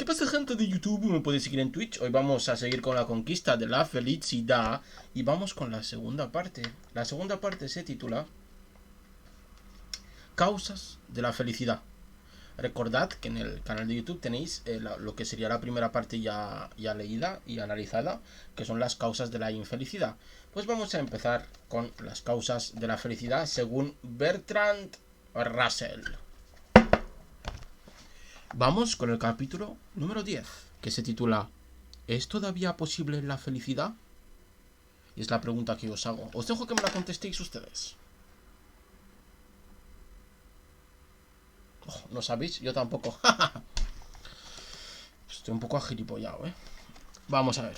¿Qué pasa, gente de YouTube? Me podéis seguir en Twitch. Hoy vamos a seguir con la conquista de la felicidad y vamos con la segunda parte. La segunda parte se titula Causas de la felicidad. Recordad que en el canal de YouTube tenéis lo que sería la primera parte ya leída y analizada, que son las causas de la infelicidad. Pues vamos a empezar con las causas de la felicidad según Bertrand Russell. Vamos con el capítulo número 10, que se titula ¿Es todavía posible la felicidad? Y es la pregunta que os hago. Os dejo que me la contestéis ustedes. ¿No sabéis? Yo tampoco. Estoy un poco agilipollado, ¿eh? Vamos a ver.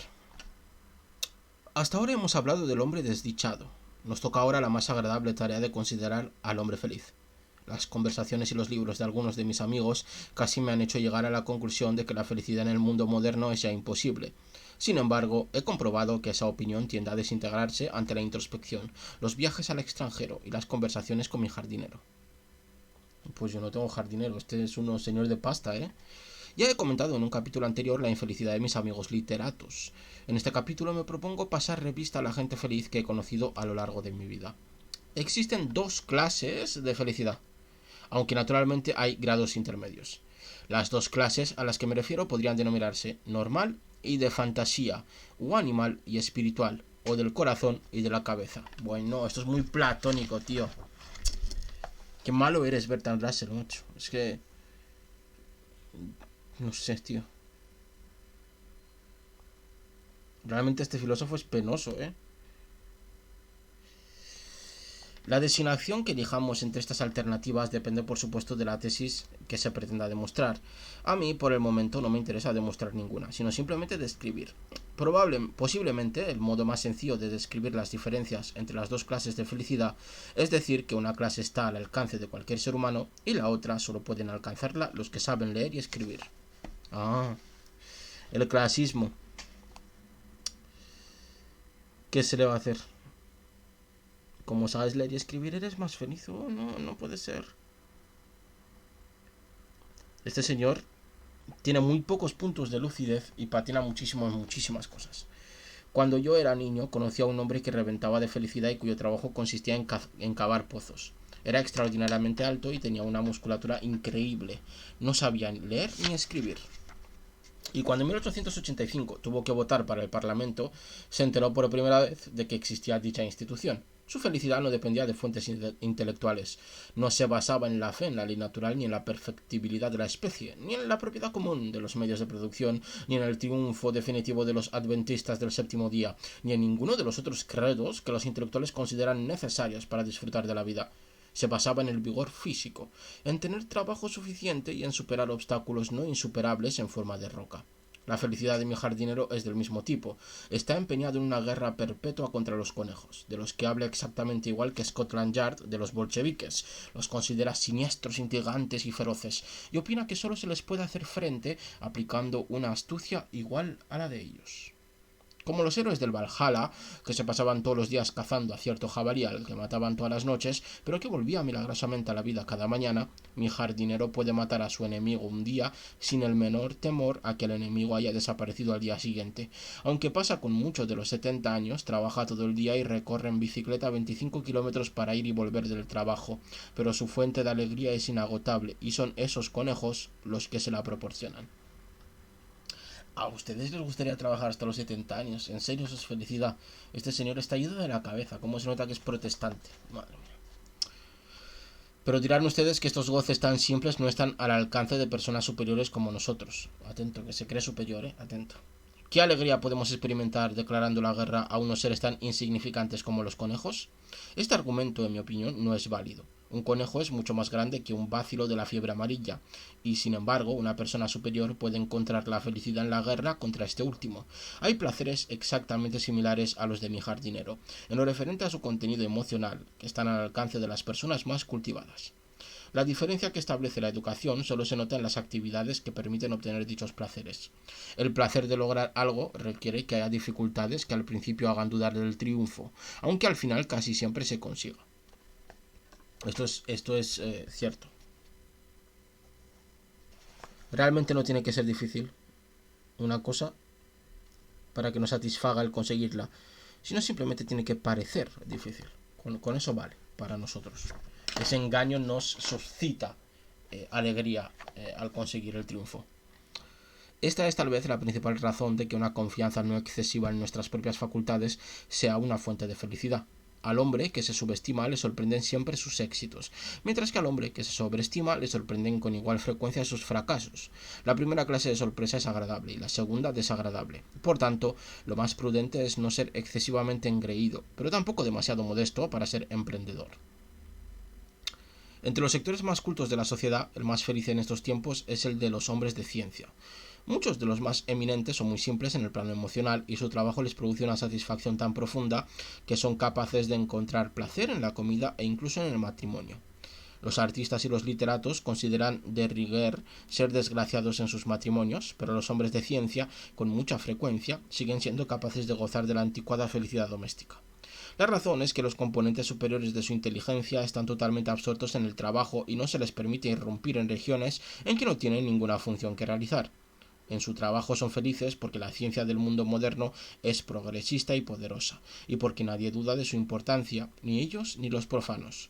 Hasta ahora hemos hablado del hombre desdichado. Nos toca ahora la más agradable tarea de considerar al hombre feliz. Las conversaciones y los libros de algunos de mis amigos casi me han hecho llegar a la conclusión de que la felicidad en el mundo moderno es ya imposible. Sin embargo, he comprobado que esa opinión tiende a desintegrarse ante la introspección, los viajes al extranjero y las conversaciones con mi jardinero. Pues yo no tengo jardinero, este es un señor de pasta, ¿eh? Ya he comentado en un capítulo anterior la infelicidad de mis amigos literatos. En este capítulo me propongo pasar revista a la gente feliz que he conocido a lo largo de mi vida. Existen dos clases de felicidad, aunque naturalmente hay grados intermedios. Las dos clases a las que me refiero podrían denominarse normal y de fantasía, o animal y espiritual, o del corazón y de la cabeza. Bueno, esto es muy platónico, tío. Qué malo eres, Bertrand Russell, mucho. Es que... no sé, tío. Realmente este filósofo es penoso, ¿eh? La designación que elijamos entre estas alternativas depende, por supuesto, de la tesis que se pretenda demostrar. A mí, por el momento, no me interesa demostrar ninguna, sino simplemente describir. Posiblemente, el modo más sencillo de describir las diferencias entre las dos clases de felicidad es decir que una clase está al alcance de cualquier ser humano y la otra solo pueden alcanzarla los que saben leer y escribir. Ah, el clasismo. ¿Qué se le va a hacer? Como sabes leer y escribir, eres más feliz. Oh, no, no puede ser. Este señor tiene muy pocos puntos de lucidez y patina muchísimo en muchísimas cosas. Cuando yo era niño, conocí a un hombre que reventaba de felicidad y cuyo trabajo consistía en cavar pozos. Era extraordinariamente alto y tenía una musculatura increíble. No sabía ni leer ni escribir. Y cuando en 1885 tuvo que votar para el Parlamento, se enteró por primera vez de que existía dicha institución. Su felicidad no dependía de fuentes intelectuales, no se basaba en la fe en la ley natural ni en la perfectibilidad de la especie, ni en la propiedad común de los medios de producción, ni en el triunfo definitivo de los adventistas del séptimo día, ni en ninguno de los otros credos que los intelectuales consideran necesarios para disfrutar de la vida. Se basaba en el vigor físico, en tener trabajo suficiente y en superar obstáculos no insuperables en forma de roca. La felicidad de mi jardinero es del mismo tipo. Está empeñado en una guerra perpetua contra los conejos, de los que habla exactamente igual que Scotland Yard de los bolcheviques. Los considera siniestros, intrigantes y feroces, y opina que solo se les puede hacer frente aplicando una astucia igual a la de ellos. Como los héroes del Valhalla, que se pasaban todos los días cazando a cierto jabalí al que mataban todas las noches, pero que volvía milagrosamente a la vida cada mañana, mi jardinero puede matar a su enemigo un día sin el menor temor a que el enemigo haya desaparecido al día siguiente. Aunque pasa con muchos de los 70 años, trabaja todo el día y recorre en bicicleta 25 kilómetros para ir y volver del trabajo, pero su fuente de alegría es inagotable y son esos conejos los que se la proporcionan. ¿A ustedes les gustaría trabajar hasta los 70 años? ¿En serio eso es felicidad? Este señor está ido de la cabeza. ¿Cómo se nota que es protestante? Madre mía. Pero dirán ustedes que estos goces tan simples no están al alcance de personas superiores como nosotros. Atento, que se cree superior, atento. ¿Qué alegría podemos experimentar declarando la guerra a unos seres tan insignificantes como los conejos? Este argumento, en mi opinión, no es válido. Un conejo es mucho más grande que un bácilo de la fiebre amarilla, y sin embargo, una persona superior puede encontrar la felicidad en la guerra contra este último. Hay placeres exactamente similares a los de mi jardinero, en lo referente a su contenido emocional, que están al alcance de las personas más cultivadas. La diferencia que establece la educación solo se nota en las actividades que permiten obtener dichos placeres. El placer de lograr algo requiere que haya dificultades que al principio hagan dudar del triunfo, aunque al final casi siempre se consiga. Esto es cierto. Realmente no tiene que ser difícil una cosa para que nos satisfaga el conseguirla, sino simplemente tiene que parecer difícil. Con eso vale para nosotros. Ese engaño nos suscita alegría al conseguir el triunfo. Esta es tal vez la principal razón de que una confianza no excesiva en nuestras propias facultades sea una fuente de felicidad. Al hombre que se subestima le sorprenden siempre sus éxitos, mientras que al hombre que se sobreestima le sorprenden con igual frecuencia sus fracasos. La primera clase de sorpresa es agradable y la segunda desagradable. Por tanto, lo más prudente es no ser excesivamente engreído, pero tampoco demasiado modesto para ser emprendedor. Entre los sectores más cultos de la sociedad, el más feliz en estos tiempos es el de los hombres de ciencia. Muchos de los más eminentes son muy simples en el plano emocional y su trabajo les produce una satisfacción tan profunda que son capaces de encontrar placer en la comida e incluso en el matrimonio. Los artistas y los literatos consideran de rigueur ser desgraciados en sus matrimonios, pero los hombres de ciencia, con mucha frecuencia, siguen siendo capaces de gozar de la anticuada felicidad doméstica. La razón es que los componentes superiores de su inteligencia están totalmente absortos en el trabajo y no se les permite irrumpir en regiones en que no tienen ninguna función que realizar. En su trabajo son felices porque la ciencia del mundo moderno es progresista y poderosa, y porque nadie duda de su importancia, ni ellos ni los profanos.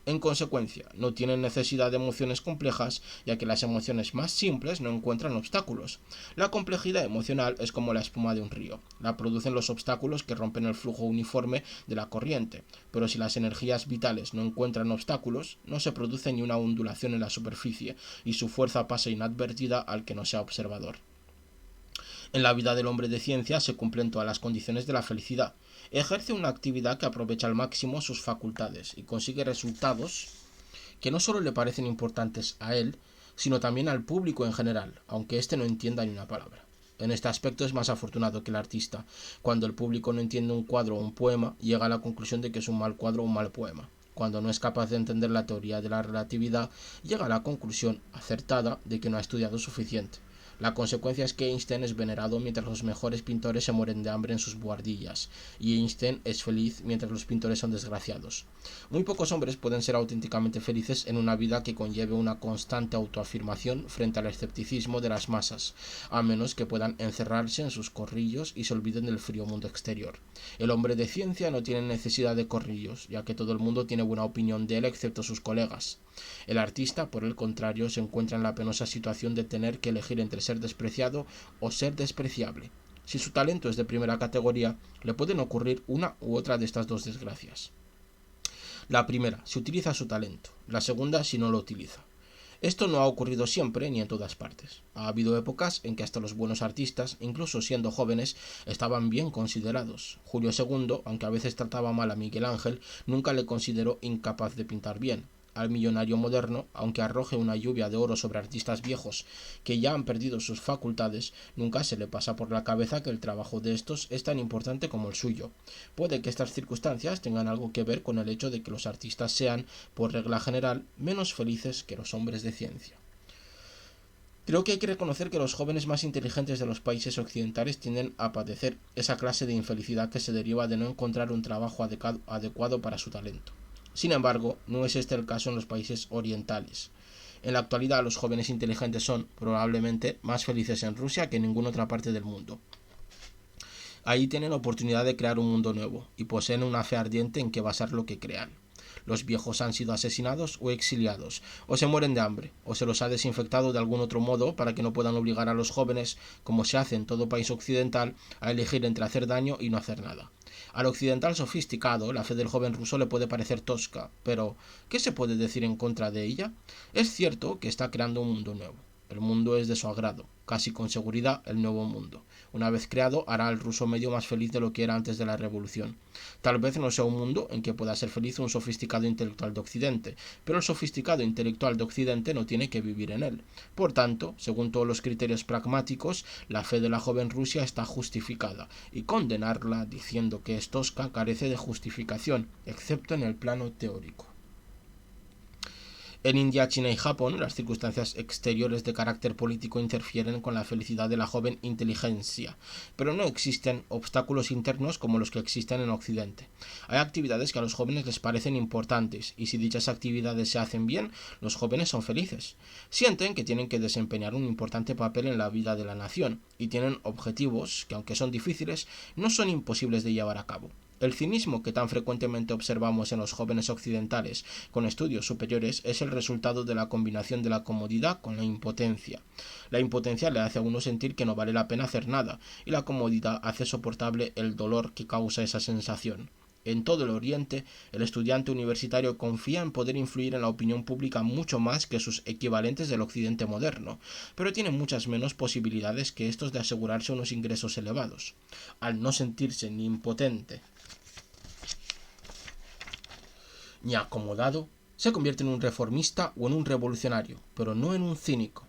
En consecuencia, no tienen necesidad de emociones complejas, ya que las emociones más simples no encuentran obstáculos. La complejidad emocional es como la espuma de un río. La producen los obstáculos que rompen el flujo uniforme de la corriente, pero si las energías vitales no encuentran obstáculos, no se produce ni una ondulación en la superficie, y su fuerza pasa inadvertida al que no sea observador. En la vida del hombre de ciencia se cumplen todas las condiciones de la felicidad. Ejerce una actividad que aprovecha al máximo sus facultades y consigue resultados que no solo le parecen importantes a él, sino también al público en general, aunque éste no entienda ni una palabra. En este aspecto es más afortunado que el artista. Cuando el público no entiende un cuadro o un poema, llega a la conclusión de que es un mal cuadro o un mal poema. Cuando no es capaz de entender la teoría de la relatividad, llega a la conclusión acertada de que no ha estudiado suficiente. La consecuencia es que Einstein es venerado mientras los mejores pintores se mueren de hambre en sus buhardillas, y Einstein es feliz mientras los pintores son desgraciados. Muy pocos hombres pueden ser auténticamente felices en una vida que conlleve una constante autoafirmación frente al escepticismo de las masas, a menos que puedan encerrarse en sus corrillos y se olviden del frío mundo exterior. El hombre de ciencia no tiene necesidad de corrillos, ya que todo el mundo tiene buena opinión de él excepto sus colegas. El artista, por el contrario, se encuentra en la penosa situación de tener que elegir entre ser despreciado o ser despreciable. Si su talento es de primera categoría, le pueden ocurrir una u otra de estas dos desgracias. La primera, si utiliza su talento. La segunda, si no lo utiliza. Esto no ha ocurrido siempre ni en todas partes. Ha habido épocas en que hasta los buenos artistas, incluso siendo jóvenes, estaban bien considerados. Julio II, aunque a veces trataba mal a Miguel Ángel, nunca le consideró incapaz de pintar bien. Al millonario moderno, aunque arroje una lluvia de oro sobre artistas viejos que ya han perdido sus facultades, nunca se le pasa por la cabeza que el trabajo de estos es tan importante como el suyo. Puede que estas circunstancias tengan algo que ver con el hecho de que los artistas sean, por regla general, menos felices que los hombres de ciencia. Creo que hay que reconocer que los jóvenes más inteligentes de los países occidentales tienden a padecer esa clase de infelicidad que se deriva de no encontrar un trabajo adecuado para su talento. Sin embargo, no es este el caso en los países orientales. En la actualidad, los jóvenes inteligentes son, probablemente, más felices en Rusia que en ninguna otra parte del mundo. Ahí tienen oportunidad de crear un mundo nuevo, y poseen una fe ardiente en que basar lo que crean. Los viejos han sido asesinados o exiliados, o se mueren de hambre, o se los ha desinfectado de algún otro modo para que no puedan obligar a los jóvenes, como se hace en todo país occidental, a elegir entre hacer daño y no hacer nada. Al occidental sofisticado, la fe del joven ruso le puede parecer tosca, pero ¿qué se puede decir en contra de ella? Es cierto que está creando un mundo nuevo. El mundo es de su agrado, casi con seguridad el nuevo mundo. Una vez creado, hará al ruso medio más feliz de lo que era antes de la revolución. Tal vez no sea un mundo en que pueda ser feliz un sofisticado intelectual de Occidente, pero el sofisticado intelectual de Occidente no tiene que vivir en él. Por tanto, según todos los criterios pragmáticos, la fe de la joven Rusia está justificada, y condenarla diciendo que es tosca carece de justificación, excepto en el plano teórico. En India, China y Japón, las circunstancias exteriores de carácter político interfieren con la felicidad de la joven inteligencia, pero no existen obstáculos internos como los que existen en Occidente. Hay actividades que a los jóvenes les parecen importantes, y si dichas actividades se hacen bien, los jóvenes son felices. Sienten que tienen que desempeñar un importante papel en la vida de la nación, y tienen objetivos que, aunque son difíciles, no son imposibles de llevar a cabo. El cinismo que tan frecuentemente observamos en los jóvenes occidentales con estudios superiores es el resultado de la combinación de la comodidad con la impotencia. La impotencia le hace a uno sentir que no vale la pena hacer nada, y la comodidad hace soportable el dolor que causa esa sensación. En todo el Oriente, el estudiante universitario confía en poder influir en la opinión pública mucho más que sus equivalentes del Occidente moderno, pero tiene muchas menos posibilidades que estos de asegurarse unos ingresos elevados. Al no sentirse ni impotente ni acomodado, se convierte en un reformista o en un revolucionario, pero no en un cínico.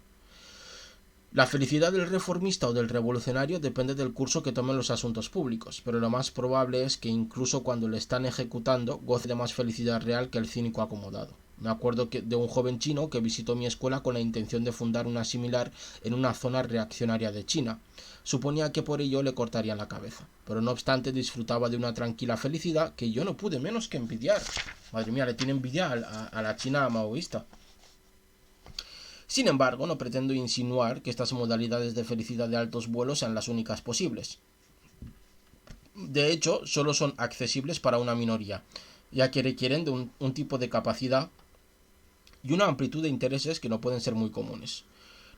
La felicidad del reformista o del revolucionario depende del curso que tomen los asuntos públicos, pero lo más probable es que incluso cuando le están ejecutando goce de más felicidad real que el cínico acomodado. Me acuerdo de un joven chino que visitó mi escuela con la intención de fundar una similar en una zona reaccionaria de China. Suponía que por ello le cortarían la cabeza, pero no obstante disfrutaba de una tranquila felicidad que yo no pude menos que envidiar. Madre mía, le tiene envidia a la China maoísta. Sin embargo, no pretendo insinuar que estas modalidades de felicidad de altos vuelos sean las únicas posibles. De hecho, solo son accesibles para una minoría, ya que requieren de un tipo de capacidad y una amplitud de intereses que no pueden ser muy comunes.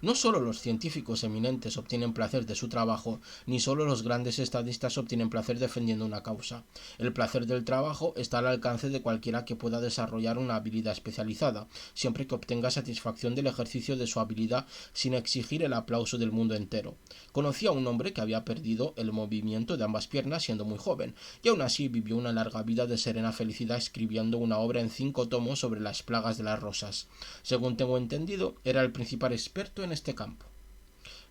No solo los científicos eminentes obtienen placer de su trabajo, ni solo los grandes estadistas obtienen placer defendiendo una causa. El placer del trabajo está al alcance de cualquiera que pueda desarrollar una habilidad especializada, siempre que obtenga satisfacción del ejercicio de su habilidad sin exigir el aplauso del mundo entero. Conocí a un hombre que había perdido el movimiento de ambas piernas siendo muy joven, y aún así vivió una larga vida de serena felicidad escribiendo una obra en 5 tomos sobre las plagas de las rosas. Según tengo entendido, era el principal experto en este campo.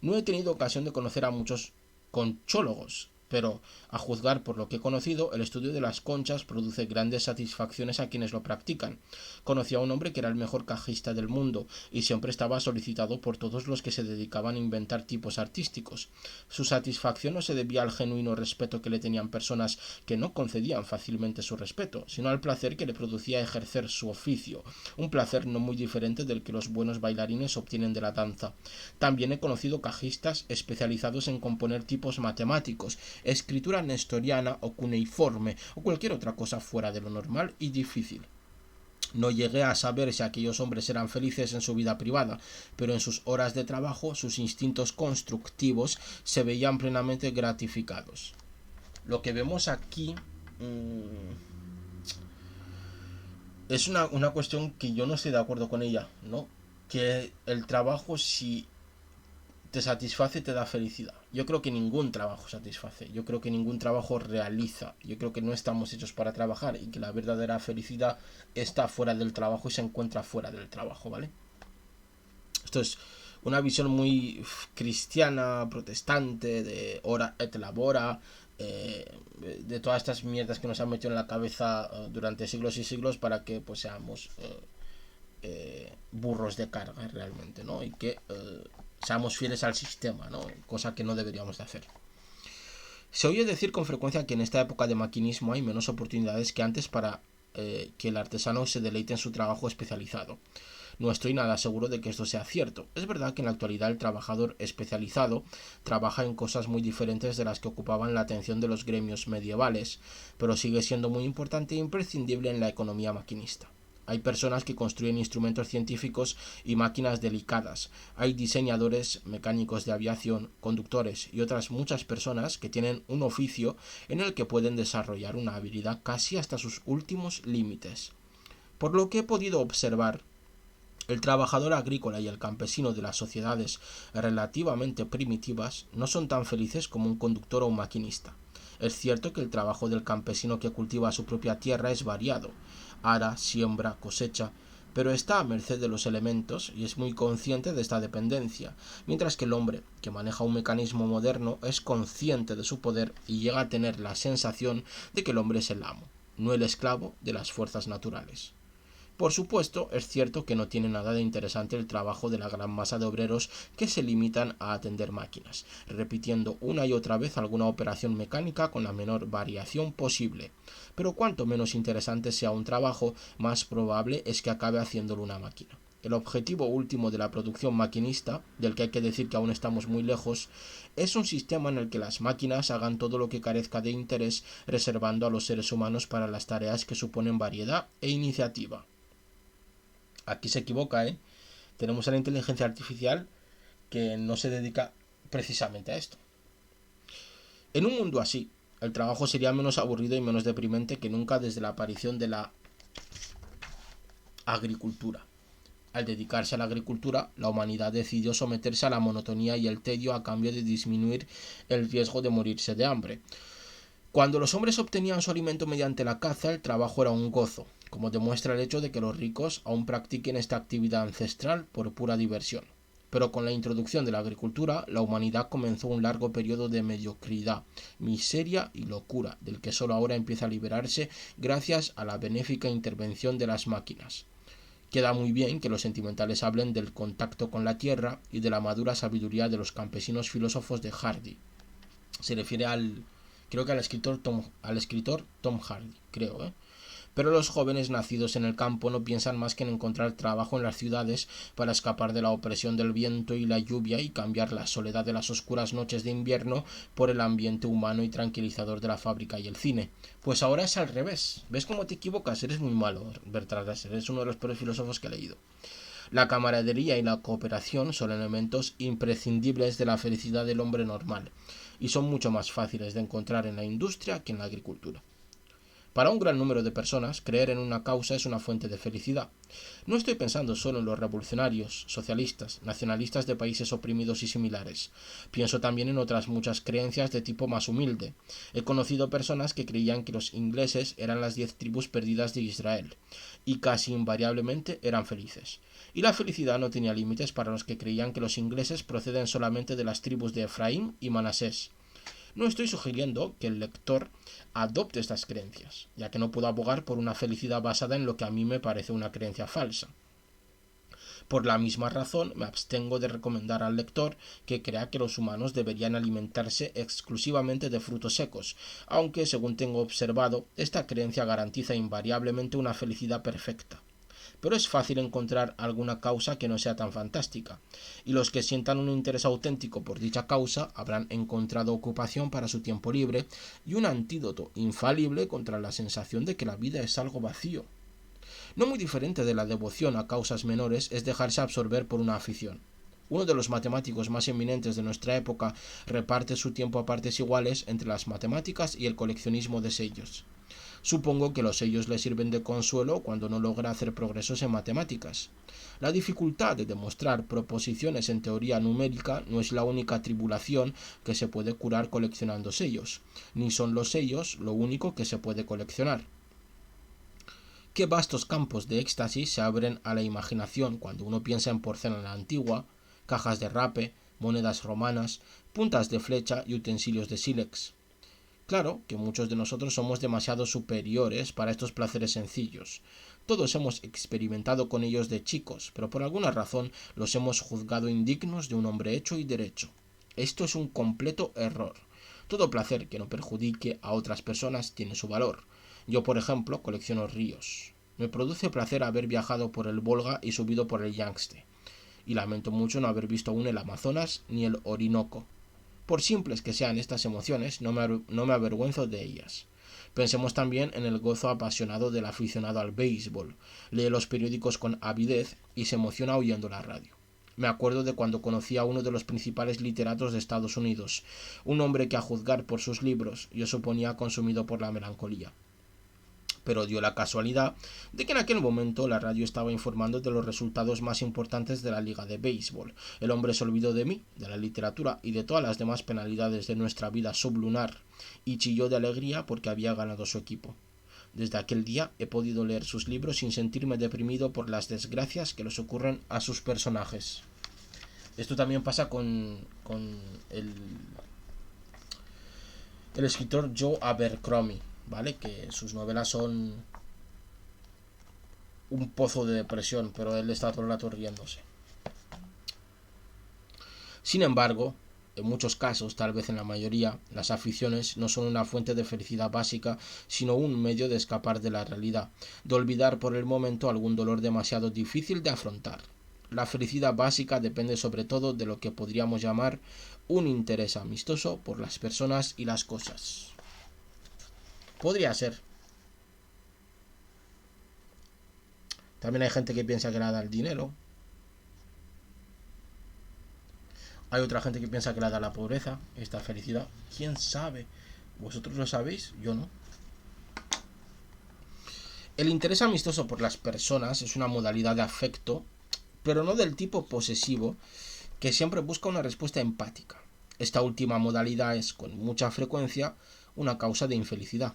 No he tenido ocasión de conocer a muchos conchólogos, pero, a juzgar por lo que he conocido, el estudio de las conchas produce grandes satisfacciones a quienes lo practican. Conocí a un hombre que era el mejor cajista del mundo, y siempre estaba solicitado por todos los que se dedicaban a inventar tipos artísticos. Su satisfacción no se debía al genuino respeto que le tenían personas que no concedían fácilmente su respeto, sino al placer que le producía ejercer su oficio, un placer no muy diferente del que los buenos bailarines obtienen de la danza. También he conocido cajistas especializados en componer tipos matemáticos, escritura nestoriana o cuneiforme o cualquier otra cosa fuera de lo normal y difícil. No llegué a saber si aquellos hombres eran felices en su vida privada, pero en sus horas de trabajo sus instintos constructivos se veían plenamente gratificados. Lo que vemos aquí es una cuestión que yo no estoy de acuerdo con ella, ¿no? Que el trabajo, si te satisface, te da felicidad. Yo creo que ningún trabajo satisface, yo creo que ningún trabajo realiza, yo creo que no estamos hechos para trabajar y que la verdadera felicidad está fuera del trabajo y se encuentra fuera del trabajo, ¿vale? Esto es una visión muy cristiana, protestante, de hora et labora, de todas estas mierdas que nos han metido en la cabeza durante siglos y siglos para que pues seamos burros de carga realmente, ¿no? Y que seamos fieles al sistema, ¿no? Cosa que no deberíamos de hacer. Se oye decir con frecuencia que en esta época de maquinismo hay menos oportunidades que antes para que el artesano se deleite en su trabajo especializado. No estoy nada seguro de que esto sea cierto. Es verdad que en la actualidad el trabajador especializado trabaja en cosas muy diferentes de las que ocupaban la atención de los gremios medievales, pero sigue siendo muy importante e imprescindible en la economía maquinista. Hay personas que construyen instrumentos científicos y máquinas delicadas. Hay diseñadores, mecánicos de aviación, conductores y otras muchas personas que tienen un oficio en el que pueden desarrollar una habilidad casi hasta sus últimos límites. Por lo que he podido observar, el trabajador agrícola y el campesino de las sociedades relativamente primitivas no son tan felices como un conductor o un maquinista. Es cierto que el trabajo del campesino que cultiva su propia tierra es variado, ara, siembra, cosecha, pero está a merced de los elementos y es muy consciente de esta dependencia, mientras que el hombre, que maneja un mecanismo moderno, es consciente de su poder y llega a tener la sensación de que el hombre es el amo, no el esclavo de las fuerzas naturales. Por supuesto, es cierto que no tiene nada de interesante el trabajo de la gran masa de obreros que se limitan a atender máquinas, repitiendo una y otra vez alguna operación mecánica con la menor variación posible. Pero cuanto menos interesante sea un trabajo, más probable es que acabe haciéndolo una máquina. El objetivo último de la producción maquinista, del que hay que decir que aún estamos muy lejos, es un sistema en el que las máquinas hagan todo lo que carezca de interés, reservando a los seres humanos para las tareas que suponen variedad e iniciativa. Aquí se equivoca, ¿eh? Tenemos a la inteligencia artificial que no se dedica precisamente a esto. En un mundo así, el trabajo sería menos aburrido y menos deprimente que nunca desde la aparición de la agricultura. Al dedicarse a la agricultura, la humanidad decidió someterse a la monotonía y el tedio a cambio de disminuir el riesgo de morirse de hambre. Cuando los hombres obtenían su alimento mediante la caza, el trabajo era un gozo, como demuestra el hecho de que los ricos aún practiquen esta actividad ancestral por pura diversión. Pero con la introducción de la agricultura, la humanidad comenzó un largo periodo de mediocridad, miseria y locura, del que solo ahora empieza a liberarse gracias a la benéfica intervención de las máquinas. Queda muy bien que los sentimentales hablen del contacto con la tierra y de la madura sabiduría de los campesinos filósofos de Hardy. Se refiere creo que al escritor Tom Hardy, creo, ¿eh? Pero los jóvenes nacidos en el campo no piensan más que en encontrar trabajo en las ciudades para escapar de la opresión del viento y la lluvia y cambiar la soledad de las oscuras noches de invierno por el ambiente humano y tranquilizador de la fábrica y el cine. Pues ahora es al revés. ¿Ves cómo te equivocas? Eres muy malo, Bertrand Russell. Eres uno de los peores filósofos que he leído. La camaradería y la cooperación son elementos imprescindibles de la felicidad del hombre normal y son mucho más fáciles de encontrar en la industria que en la agricultura. Para un gran número de personas, creer en una causa es una fuente de felicidad. No estoy pensando solo en los revolucionarios, socialistas, nacionalistas de países oprimidos y similares. Pienso también en otras muchas creencias de tipo más humilde. He conocido personas que creían que los ingleses eran las 10 tribus perdidas de Israel, y casi invariablemente eran felices. Y la felicidad no tenía límites para los que creían que los ingleses proceden solamente de las tribus de Efraín y Manasés. No estoy sugiriendo que el lector adopte estas creencias, ya que no puedo abogar por una felicidad basada en lo que a mí me parece una creencia falsa. Por la misma razón, me abstengo de recomendar al lector que crea que los humanos deberían alimentarse exclusivamente de frutos secos, aunque, según tengo observado, esta creencia garantiza invariablemente una felicidad perfecta. Pero es fácil encontrar alguna causa que no sea tan fantástica, y los que sientan un interés auténtico por dicha causa habrán encontrado ocupación para su tiempo libre y un antídoto infalible contra la sensación de que la vida es algo vacío. No muy diferente de la devoción a causas menores es dejarse absorber por una afición. Uno de los matemáticos más eminentes de nuestra época reparte su tiempo a partes iguales entre las matemáticas y el coleccionismo de sellos. Supongo que los sellos le sirven de consuelo cuando no logra hacer progresos en matemáticas. La dificultad de demostrar proposiciones en teoría numérica no es la única tribulación que se puede curar coleccionando sellos, ni son los sellos lo único que se puede coleccionar. Qué vastos campos de éxtasis se abren a la imaginación cuando uno piensa en porcelana antigua, cajas de rape, monedas romanas, puntas de flecha y utensilios de sílex. Claro que muchos de nosotros somos demasiado superiores para estos placeres sencillos. Todos hemos experimentado con ellos de chicos, pero por alguna razón los hemos juzgado indignos de un hombre hecho y derecho. Esto es un completo error. Todo placer que no perjudique a otras personas tiene su valor. Yo, por ejemplo, colecciono ríos. Me produce placer haber viajado por el Volga y subido por el Yangtze. Y lamento mucho no haber visto aún el Amazonas ni el Orinoco. Por simples que sean estas emociones, no me avergüenzo de ellas. Pensemos también en el gozo apasionado del aficionado al béisbol. Lee los periódicos con avidez y se emociona oyendo la radio. Me acuerdo de cuando conocí a uno de los principales literatos de Estados Unidos, un hombre que a juzgar por sus libros yo suponía consumido por la melancolía. Pero dio la casualidad de que en aquel momento la radio estaba informando de los resultados más importantes de la liga de béisbol. El hombre se olvidó de mí, de la literatura y de todas las demás penalidades de nuestra vida sublunar, y chilló de alegría porque había ganado su equipo. Desde aquel día he podido leer sus libros sin sentirme deprimido por las desgracias que les ocurren a sus personajes. Esto también pasa con el escritor Joe Abercrombie, ¿vale? Que sus novelas son un pozo de depresión, pero él está todo el rato riéndose. Sin embargo, en muchos casos, tal vez en la mayoría, las aficiones no son una fuente de felicidad básica, sino un medio de escapar de la realidad, de olvidar por el momento algún dolor demasiado difícil de afrontar. La felicidad básica depende sobre todo de lo que podríamos llamar un interés amistoso por las personas y las cosas. Podría ser. También hay gente que piensa que la da el dinero. Hay otra gente que piensa que la da la pobreza, esta felicidad. ¿Quién sabe? ¿Vosotros lo sabéis? Yo no. El interés amistoso por las personas es una modalidad de afecto, pero no del tipo posesivo, que siempre busca una respuesta empática. Esta última modalidad es, con mucha frecuencia, una causa de infelicidad.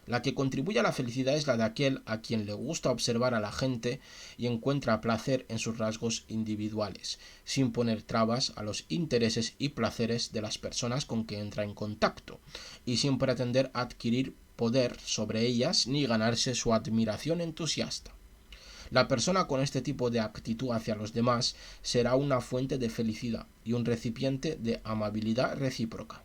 La que contribuye a la felicidad es la de aquel a quien le gusta observar a la gente y encuentra placer en sus rasgos individuales, sin poner trabas a los intereses y placeres de las personas con que entra en contacto, y sin pretender adquirir poder sobre ellas ni ganarse su admiración entusiasta. La persona con este tipo de actitud hacia los demás será una fuente de felicidad y un recipiente de amabilidad recíproca.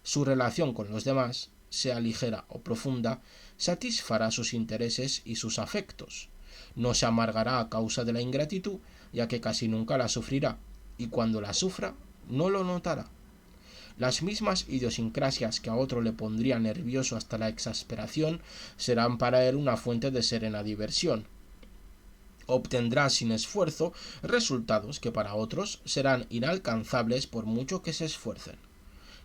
Su relación con los demás, sea ligera o profunda, satisfará sus intereses y sus afectos. No se amargará a causa de la ingratitud, ya que casi nunca la sufrirá, y cuando la sufra, no lo notará. Las mismas idiosincrasias que a otro le pondrían nervioso hasta la exasperación serán para él una fuente de serena diversión. Obtendrá sin esfuerzo resultados que para otros serán inalcanzables por mucho que se esfuercen.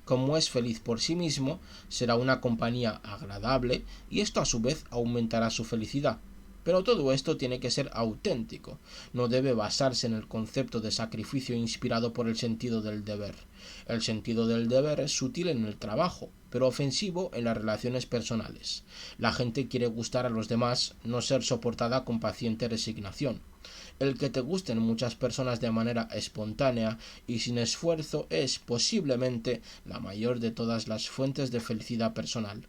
Como es feliz por sí mismo, será una compañía agradable y esto a su vez aumentará su felicidad. Pero todo esto tiene que ser auténtico, no debe basarse en el concepto de sacrificio inspirado por el sentido del deber. El sentido del deber es sutil en el trabajo, pero ofensivo en las relaciones personales. La gente quiere gustar a los demás, no ser soportada con paciente resignación. El que te gusten muchas personas de manera espontánea y sin esfuerzo es posiblemente la mayor de todas las fuentes de felicidad personal.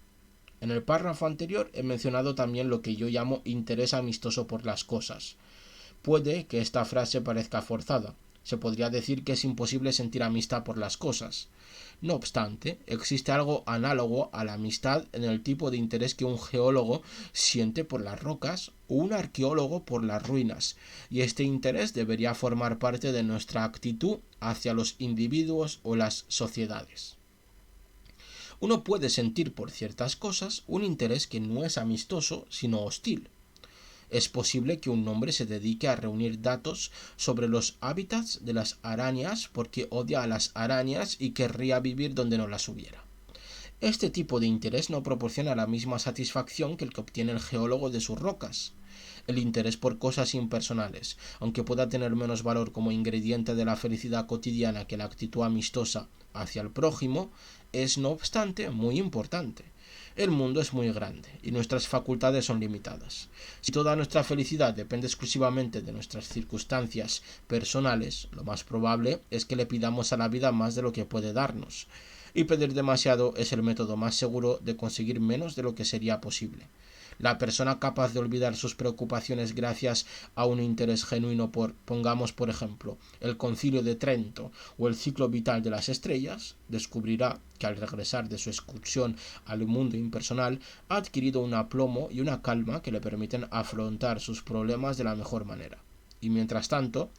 En el párrafo anterior he mencionado también lo que yo llamo interés amistoso por las cosas. Puede que esta frase parezca forzada. Se podría decir que es imposible sentir amistad por las cosas. No obstante, existe algo análogo a la amistad en el tipo de interés que un geólogo siente por las rocas o un arqueólogo por las ruinas, y este interés debería formar parte de nuestra actitud hacia los individuos o las sociedades. Uno puede sentir por ciertas cosas un interés que no es amistoso, sino hostil. Es posible que un hombre se dedique a reunir datos sobre los hábitats de las arañas porque odia a las arañas y querría vivir donde no las hubiera. Este tipo de interés no proporciona la misma satisfacción que el que obtiene el geólogo de sus rocas. El interés por cosas impersonales, aunque pueda tener menos valor como ingrediente de la felicidad cotidiana que la actitud amistosa hacia el prójimo, es no obstante muy importante. El mundo es muy grande y nuestras facultades son limitadas. Si toda nuestra felicidad depende exclusivamente de nuestras circunstancias personales, lo más probable es que le pidamos a la vida más de lo que puede darnos. Y pedir demasiado es el método más seguro de conseguir menos de lo que sería posible. La persona capaz de olvidar sus preocupaciones gracias a un interés genuino por, pongamos por ejemplo, el Concilio de Trento o el ciclo vital de las estrellas, descubrirá que al regresar de su excursión al mundo impersonal ha adquirido un aplomo y una calma que le permiten afrontar sus problemas de la mejor manera. Y mientras tanto,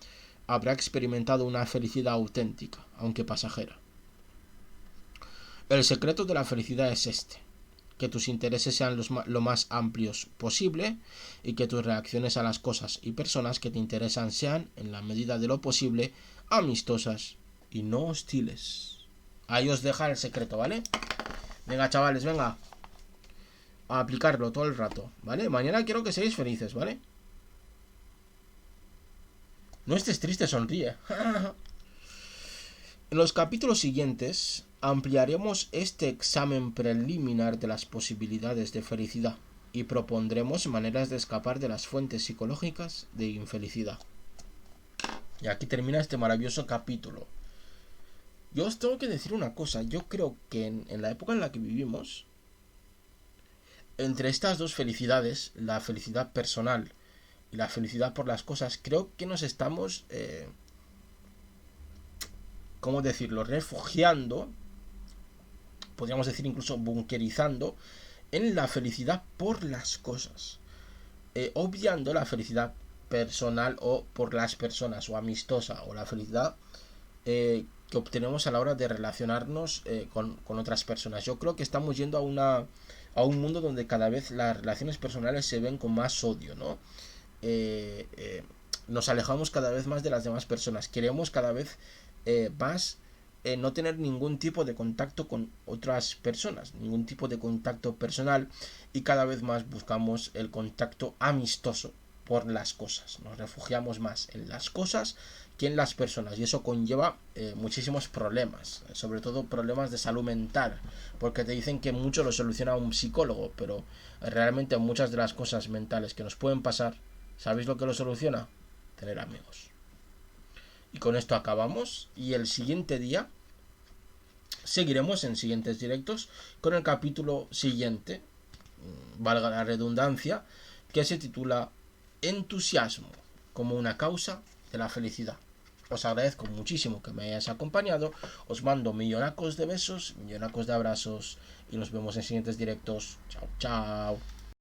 habrá experimentado una felicidad auténtica, aunque pasajera. El secreto de la felicidad es este: que tus intereses sean lo más amplios posible y que tus reacciones a las cosas y personas que te interesan sean, en la medida de lo posible, amistosas y no hostiles. Ahí os deja el secreto, ¿vale? Venga, chavales, venga. A aplicarlo todo el rato, ¿vale? Mañana quiero que seáis felices, ¿vale? No estés triste, sonríe. En los capítulos siguientes ampliaremos este examen preliminar de las posibilidades de felicidad y propondremos maneras de escapar de las fuentes psicológicas de infelicidad. Y aquí termina este maravilloso capítulo. Yo os tengo que decir una cosa, yo creo que en la época en la que vivimos, entre estas dos felicidades, la felicidad personal y la felicidad por las cosas, creo que nos estamos, ¿cómo decirlo?, refugiando, podríamos decir incluso bunkerizando, en la felicidad por las cosas, obviando la felicidad personal o por las personas o amistosa o la felicidad que obtenemos a la hora de relacionarnos con otras personas. Yo creo que estamos yendo a un mundo donde cada vez las relaciones personales se ven con más odio, ¿no? Eh, eh, Nos alejamos cada vez más de las demás personas. Queremos cada vez más no tener ningún tipo de contacto con otras personas, ningún tipo de contacto personal, y cada vez más buscamos el contacto amistoso por las cosas. Nos refugiamos más en las cosas que en las personas, y eso conlleva muchísimos problemas, sobre todo problemas de salud mental, porque te dicen que mucho lo soluciona un psicólogo, pero realmente muchas de las cosas mentales que nos pueden pasar, ¿sabéis lo que lo soluciona? Tener amigos. Y con esto acabamos, y el siguiente día seguiremos en siguientes directos con el capítulo siguiente, valga la redundancia, que se titula Entusiasmo como una causa de la felicidad. Os agradezco muchísimo que me hayáis acompañado, os mando millonacos de besos, millonacos de abrazos, y nos vemos en siguientes directos. Chao, chao.